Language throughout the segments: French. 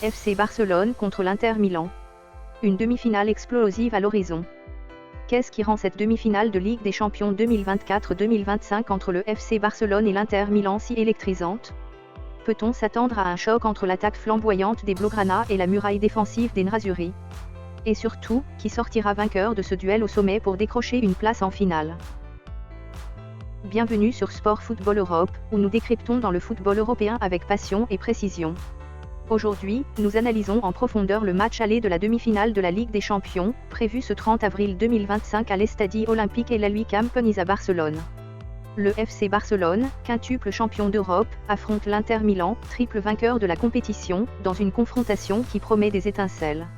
FC Barcelone contre l'Inter Milan. Une demi-finale explosive à l'horizon. Qu'est-ce qui rend cette demi-finale de Ligue des Champions 2024-2025 entre le FC Barcelone et l'Inter Milan si électrisante? Peut-on s'attendre à un choc entre l'attaque flamboyante des Blaugrana et la muraille défensive des Nerazzurri? Et surtout, qui sortira vainqueur de ce duel au sommet pour décrocher une place en finale? Bienvenue sur Sport Football Europe, où nous décryptons dans le football européen avec passion et précision. Aujourd'hui, nous analysons en profondeur le match aller de la demi-finale de la Ligue des Champions, prévu ce 30 avril 2025 à l'Estadi Olympique El Camp Nou à Barcelone. Le FC Barcelone, quintuple champion d'Europe, affronte l'Inter Milan, triple vainqueur de la compétition, dans une confrontation qui promet des étincelles.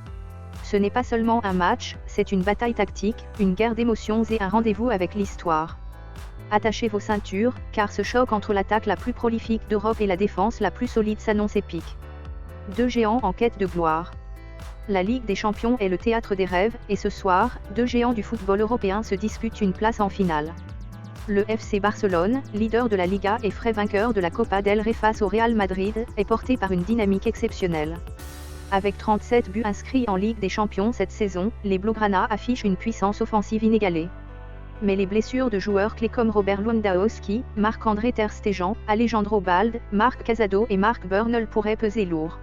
Ce n'est pas seulement un match, c'est une bataille tactique, une guerre d'émotions et un rendez-vous avec l'histoire. Attachez vos ceintures, car ce choc entre l'attaque la plus prolifique d'Europe et la défense la plus solide s'annonce épique. Deux géants en quête de gloire. La Ligue des Champions est le théâtre des rêves, et ce soir, deux géants du football européen se disputent une place en finale. Le FC Barcelone, leader de la Liga et frais vainqueur de la Copa del Rey face au Real Madrid, est porté par une dynamique exceptionnelle. Avec 37 buts inscrits en Ligue des Champions cette saison, les Blaugrana affichent une puissance offensive inégalée. Mais les blessures de joueurs clés comme Robert Lewandowski, Marc-André ter Stegen, Alejandro Balde, Marc Casado et Marc Burnell pourraient peser lourd.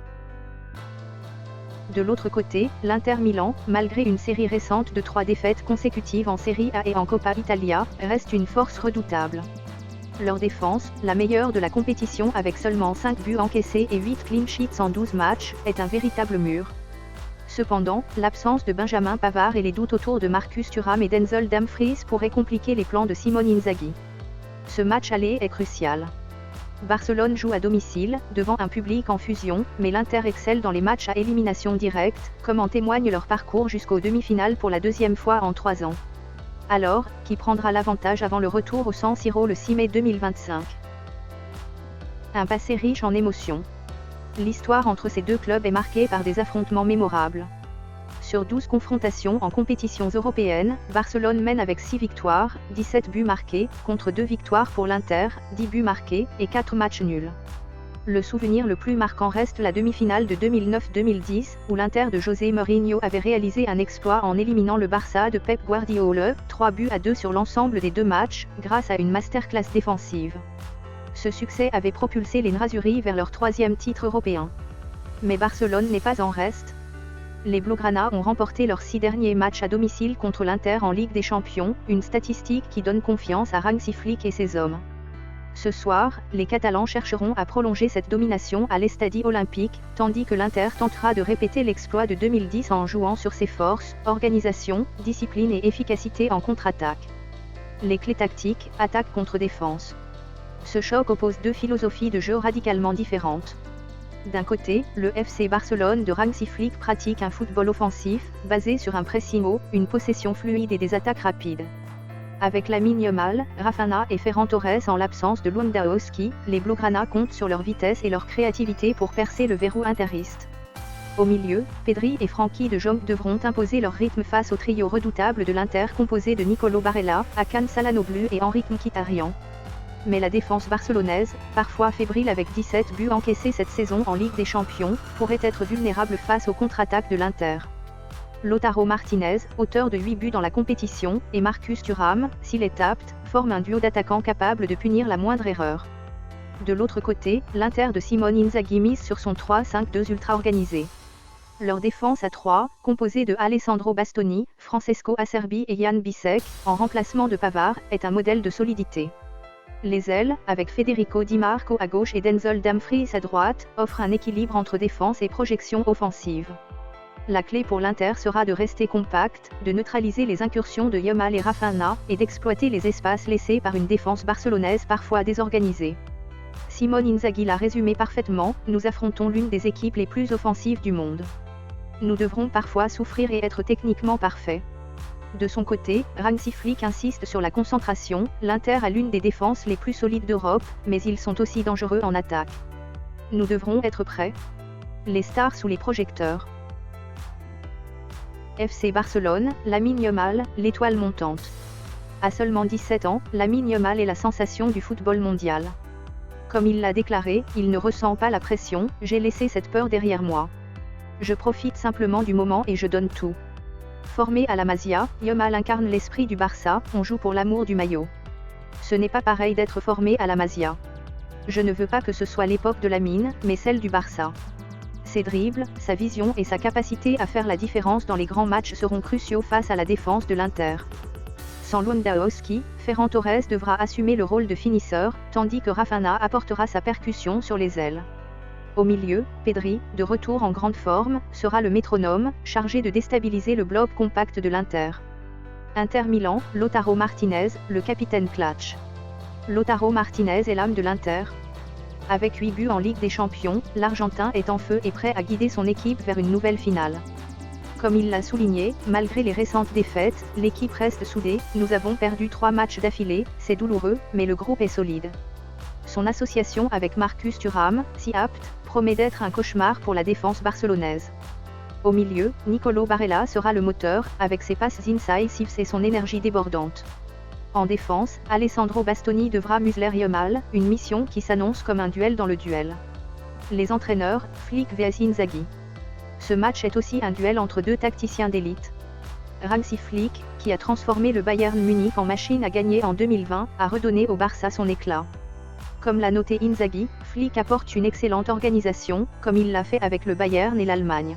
De l'autre côté, l'Inter Milan, malgré une série récente de 3 défaites consécutives en Serie A et en Coppa Italia, reste une force redoutable. Leur défense, la meilleure de la compétition avec seulement 5 buts encaissés et 8 clean sheets en 12 matchs, est un véritable mur. Cependant, l'absence de Benjamin Pavard et les doutes autour de Marcus Thuram et Denzel Dumfries pourraient compliquer les plans de Simone Inzaghi. Ce match aller est crucial. Barcelone joue à domicile, devant un public en fusion, mais l'Inter excelle dans les matchs à élimination directe, comme en témoigne leur parcours jusqu'aux demi-finales pour la deuxième fois en 3 ans. Alors, qui prendra l'avantage avant le retour au San Siro le 6 mai 2025? Un passé riche en émotions. L'histoire entre ces deux clubs est marquée par des affrontements mémorables. Sur 12 confrontations en compétitions européennes, Barcelone mène avec 6 victoires, 17 buts marqués, contre 2 victoires pour l'Inter, 10 buts marqués, et 4 matchs nuls. Le souvenir le plus marquant reste la demi-finale de 2009-2010, où l'Inter de José Mourinho avait réalisé un exploit en éliminant le Barça de Pep Guardiola, 3-2 sur l'ensemble des 2 matchs, grâce à une masterclass défensive. Ce succès avait propulsé les Nerazzurri vers leur 3e titre européen. Mais Barcelone n'est pas en reste. Les Blaugrana ont remporté leurs 6 derniers matchs à domicile contre l'Inter en Ligue des Champions, une statistique qui donne confiance à Hansi Flick et ses hommes. Ce soir, les Catalans chercheront à prolonger cette domination à l'Estadi Olympique, tandis que l'Inter tentera de répéter l'exploit de 2010 en jouant sur ses forces, organisation, discipline et efficacité en contre-attaque. Les clés tactiques, attaque contre défense. Ce choc oppose 2 philosophies de jeu radicalement différentes. D'un côté, le FC Barcelone de Hansi Flick pratique un football offensif, basé sur un pressing haut, une possession fluide et des attaques rapides. Avec Lamine Yamal, Rafinha et Ferran Torres en l'absence de Lewandowski, les Blaugrana comptent sur leur vitesse et leur créativité pour percer le verrou interiste. Au milieu, Pedri et Frenkie de Jong devront imposer leur rythme face au trio redoutable de l'Inter composé de Nicolo Barella, Hakan Çalhanoğlu et Henrikh Mkhitaryan. Mais la défense barcelonaise, parfois fébrile avec 17 buts encaissés cette saison en Ligue des Champions, pourrait être vulnérable face aux contre-attaques de l'Inter. Lautaro Martinez, auteur de 8 buts dans la compétition, et Marcus Thuram, s'il est apte, forment un duo d'attaquants capable de punir la moindre erreur. De l'autre côté, l'Inter de Simone Inzaghi mise sur son 3-5-2 ultra organisé. Leur défense à 3, composée de Alessandro Bastoni, Francesco Acerbi et Jan Bissek, en remplacement de Pavard, est un modèle de solidité. Les ailes, avec Federico Di Marco à gauche et Denzel Dumfries à droite, offrent un équilibre entre défense et projection offensive. La clé pour l'Inter sera de rester compact, de neutraliser les incursions de Yamal et Rafinha, et d'exploiter les espaces laissés par une défense barcelonaise parfois désorganisée. Simone Inzaghi l'a résumé parfaitement, nous affrontons l'une des équipes les plus offensives du monde. Nous devrons parfois souffrir et être techniquement parfaits. De son côté, Hansi Flick insiste sur la concentration, l'Inter a l'une des défenses les plus solides d'Europe, mais ils sont aussi dangereux en attaque. Nous devrons être prêts. Les stars sous les projecteurs. FC Barcelone, Lamine Yamal, l'étoile montante. À seulement 17 ans, Lamine Yamal est la sensation du football mondial. Comme il l'a déclaré, il ne ressent pas la pression, j'ai laissé cette peur derrière moi. Je profite simplement du moment et je donne tout. Formé à la Masia, Yamal incarne l'esprit du Barça, on joue pour l'amour du maillot. Ce n'est pas pareil d'être formé à la Masia. Je ne veux pas que ce soit l'époque de Lamine, mais celle du Barça. Ses dribbles, sa vision et sa capacité à faire la différence dans les grands matchs seront cruciaux face à la défense de l'Inter. Sans Lewandowski, Ferran Torres devra assumer le rôle de finisseur, tandis que Rafinha apportera sa percussion sur les ailes. Au milieu, Pedri, de retour en grande forme, sera le métronome, chargé de déstabiliser le bloc compact de l'Inter. Inter Milan, Lautaro Martinez, le capitaine clutch. Lautaro Martinez est l'âme de l'Inter. Avec 8 buts en Ligue des Champions, l'Argentin est en feu et prêt à guider son équipe vers une nouvelle finale. Comme il l'a souligné, malgré les récentes défaites, l'équipe reste soudée, nous avons perdu 3 matchs d'affilée, c'est douloureux, mais le groupe est solide. Son association avec Marcus Thuram, si apte, promet d'être un cauchemar pour la défense barcelonaise. Au milieu, Nicolo Barella sera le moteur, avec ses passes incisives et son énergie débordante. En défense, Alessandro Bastoni devra museler Yamal, une mission qui s'annonce comme un duel dans le duel. Les entraîneurs, Flick vs Inzaghi. Ce match est aussi un duel entre deux tacticiens d'élite. Hansi Flick, qui a transformé le Bayern Munich en machine à gagner en 2020, a redonné au Barça son éclat. Comme l'a noté Inzaghi, Flick apporte une excellente organisation, comme il l'a fait avec le Bayern et l'Allemagne.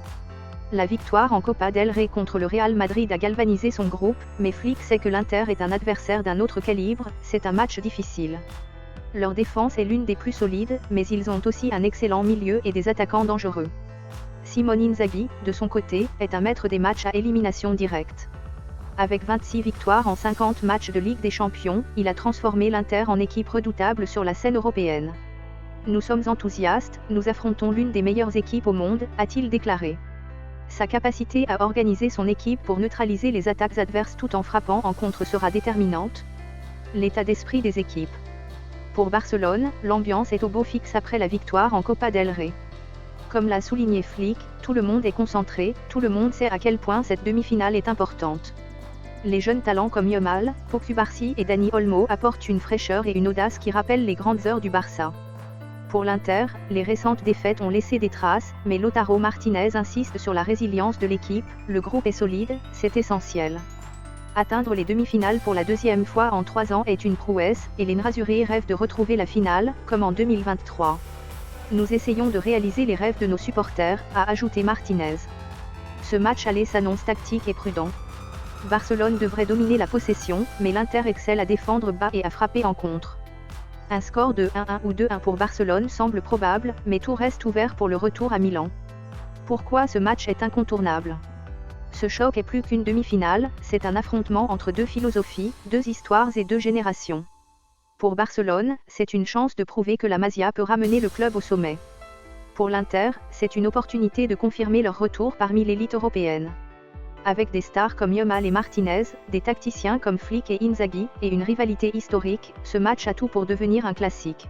La victoire en Copa del Rey contre le Real Madrid a galvanisé son groupe, mais Flick sait que l'Inter est un adversaire d'un autre calibre, c'est un match difficile. Leur défense est l'une des plus solides, mais ils ont aussi un excellent milieu et des attaquants dangereux. Simone Inzaghi, de son côté, est un maître des matchs à élimination directe. Avec 26 victoires en 50 matchs de Ligue des Champions, il a transformé l'Inter en équipe redoutable sur la scène européenne. Nous sommes enthousiastes, nous affrontons l'une des meilleures équipes au monde, a-t-il déclaré. Sa capacité à organiser son équipe pour neutraliser les attaques adverses tout en frappant en contre sera déterminante. L'état d'esprit des équipes. Pour Barcelone, l'ambiance est au beau fixe après la victoire en Copa del Rey. Comme l'a souligné Flick, tout le monde est concentré, tout le monde sait à quel point cette demi-finale est importante. Les jeunes talents comme Yamal, Cubarsí et Dani Olmo apportent une fraîcheur et une audace qui rappellent les grandes heures du Barça. Pour l'Inter, les récentes défaites ont laissé des traces, mais Lautaro Martinez insiste sur la résilience de l'équipe, le groupe est solide, c'est essentiel. Atteindre les demi-finales pour la deuxième fois en 3 ans est une prouesse, et les Nrazurés rêvent de retrouver la finale, comme en 2023. Nous essayons de réaliser les rêves de nos supporters, a ajouté Martinez. Ce match aller s'annonce tactique et prudent. Barcelone devrait dominer la possession, mais l'Inter excelle à défendre bas et à frapper en contre. Un score de 1-1 ou 2-1 pour Barcelone semble probable, mais tout reste ouvert pour le retour à Milan. Pourquoi ce match est incontournable ? Ce choc est plus qu'une demi-finale, c'est un affrontement entre deux philosophies, deux histoires et deux générations. Pour Barcelone, c'est une chance de prouver que la Masia peut ramener le club au sommet. Pour l'Inter, c'est une opportunité de confirmer leur retour parmi l'élite européenne. Avec des stars comme Yamal et Martinez, des tacticiens comme Flick et Inzaghi, et une rivalité historique, ce match a tout pour devenir un classique.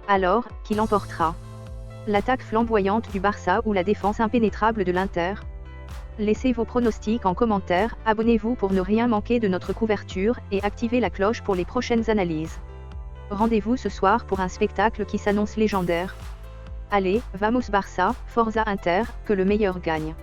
Alors, qui l'emportera ? L'attaque flamboyante du Barça ou la défense impénétrable de l'Inter ? Laissez vos pronostics en commentaire, abonnez-vous pour ne rien manquer de notre couverture, et activez la cloche pour les prochaines analyses. Rendez-vous ce soir pour un spectacle qui s'annonce légendaire. Allez, vamos Barça, Forza Inter, que le meilleur gagne.